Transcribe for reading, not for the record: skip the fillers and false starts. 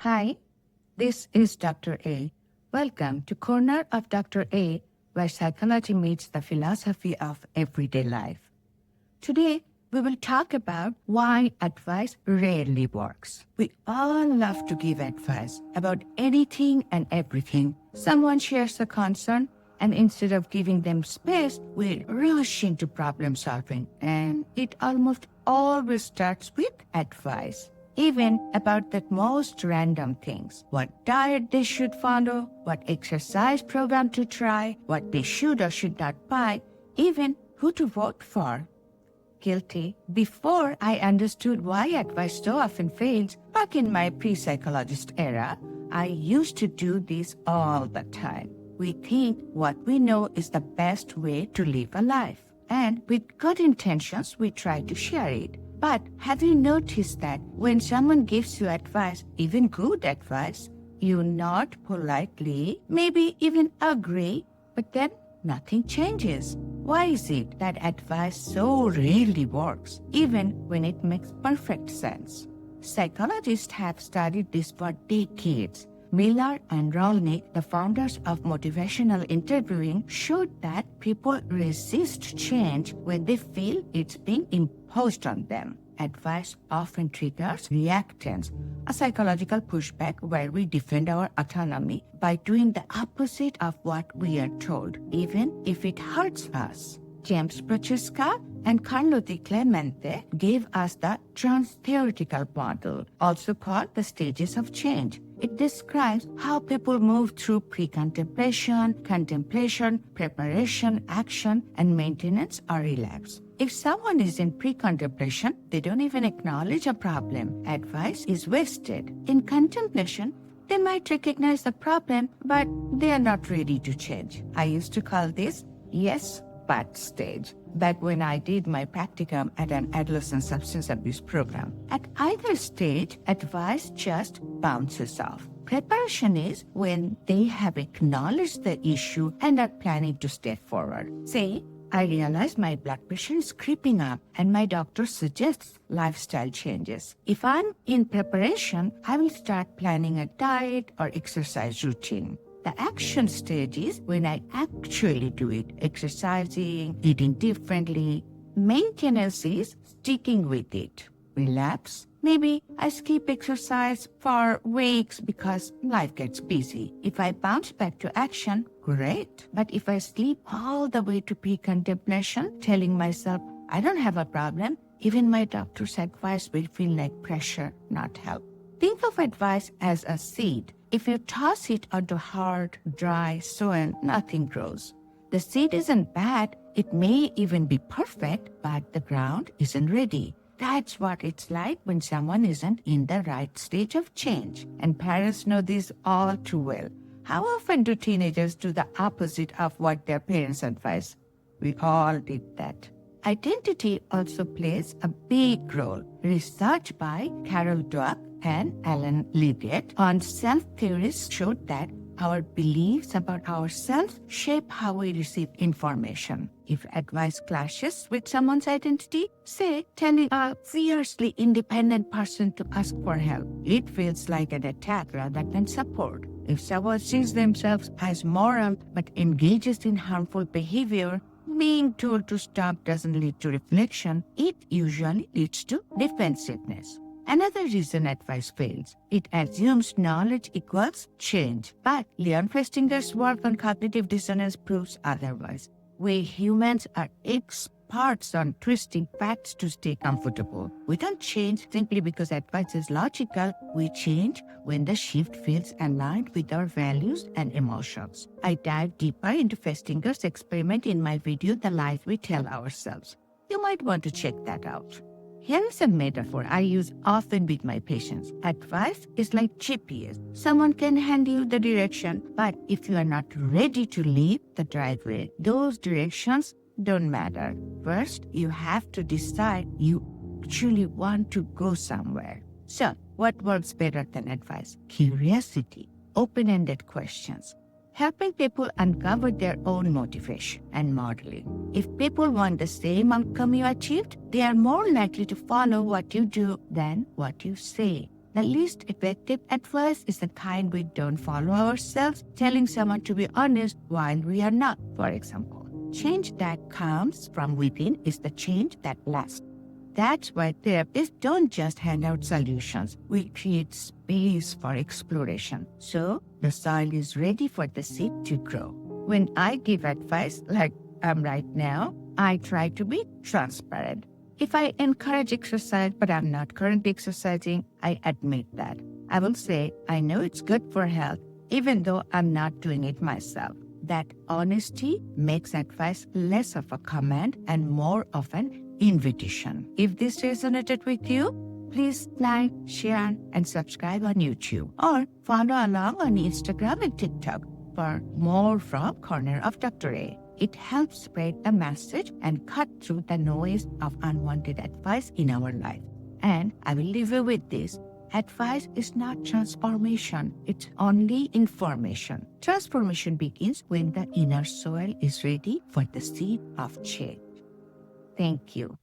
Hi, this is Dr. A. Welcome to Corner of Dr. A, where psychology meets the philosophy of everyday life. Today, we will talk about why advice rarely works. We all love to give advice about anything and everything. Someone shares a concern, and instead of giving them space, we rush into problem solving. And it almost always starts with advice. Even about the most random things. What diet they should follow, what exercise program to try, what they should or should not buy, even who to vote for. Guilty. Before I understood why advice so often fails, back in my pre-psychologist era, I used to do this all the time. We think what we know is the best way to live a life. And with good intentions, we try to share it. But have you noticed that when someone gives you advice, even good advice, you nod politely, maybe even agree, but then nothing changes? Why is it that advice so rarely works, even when it makes perfect sense? Psychologists have studied this for decades. Miller and Rollnick, the founders of motivational interviewing, showed that people resist change when they feel it's being imposed on them. Advice often triggers reactance, a psychological pushback where we defend our autonomy by doing the opposite of what we are told, even if it hurts us. James Prochaska and DiClemente gave us the trans-theoretical model, also called the stages of change. It describes how people move through pre-contemplation, contemplation, preparation, action, and maintenance or relapse. If someone is in pre-contemplation, they don't even acknowledge a problem. Advice is wasted. In contemplation, they might recognize the problem, but they are not ready to change. I used to call this yes, but stage, back when I did my practicum at an adolescent substance abuse program. At either stage, advice just bounces off. Preparation is when they have acknowledged the issue and are planning to step forward. Say, I realize my blood pressure is creeping up and my doctor suggests lifestyle changes. If I'm in preparation, I will start planning a diet or exercise routine. The action stage is when I actually do it, exercising, eating differently. Maintenance is sticking with it. Relapse, maybe I skip exercise for weeks because life gets busy. If I bounce back to action, great. But if I sleep all the way to pre-contemplation, telling myself I don't have a problem, even my doctor's advice will feel like pressure, not help. Think of advice as a seed. If you toss it onto hard, dry soil, nothing grows. The seed isn't bad, it may even be perfect, but the ground isn't ready. That's what it's like when someone isn't in the right stage of change. And parents know this all too well. How often do teenagers do the opposite of what their parents advise? We all did that. Identity also plays a big role. Research by Carol Dweck and Alan Leggett on self-theories showed that our beliefs about ourselves shape how we receive information. If advice clashes with someone's identity, say telling a fiercely independent person to ask for help, it feels like an attack rather than support. If someone sees themselves as moral but engages in harmful behavior, being told to stop doesn't lead to reflection, it usually leads to defensiveness. Another reason advice fails, it assumes knowledge equals change. But Leon Festinger's work on cognitive dissonance proves otherwise. We humans are experts on twisting facts to stay comfortable. We don't change simply because advice is logical. We change when the shift feels aligned with our values and emotions. I dive deeper into Festinger's experiment in my video, The Lies We Tell Ourselves. You might want to check that out. Here is a metaphor I use often with my patients. Advice is like GPS. Someone can hand you the direction, but if you are not ready to leave the driveway, those directions don't matter. First, you have to decide you actually want to go somewhere. So, what works better than advice? Curiosity, open-ended questions. Helping people uncover their own motivation and modeling. If people want the same outcome you achieved, they are more likely to follow what you do than what you say. The least effective advice is the kind we don't follow ourselves, telling someone to be honest while we are not, for example. Change that comes from within is the change that lasts. That's why therapists don't just hand out solutions. We create space for exploration. So the soil is ready for the seed to grow. When I give advice like I'm right now, I try to be transparent. If I encourage exercise but I'm not currently exercising, I admit that. I will say, I know it's good for health, even though I'm not doing it myself. That honesty makes advice less of a command and more of an invitation. If this resonated with you, please like, share, and subscribe on YouTube or follow along on Instagram and TikTok for more from Corner of Dr.A. It helps spread the message and cut through the noise of unwanted advice in our life. And I will leave you with this. Advice is not transformation, it's only information. Transformation begins when the inner soil is ready for the seed of change. Thank you.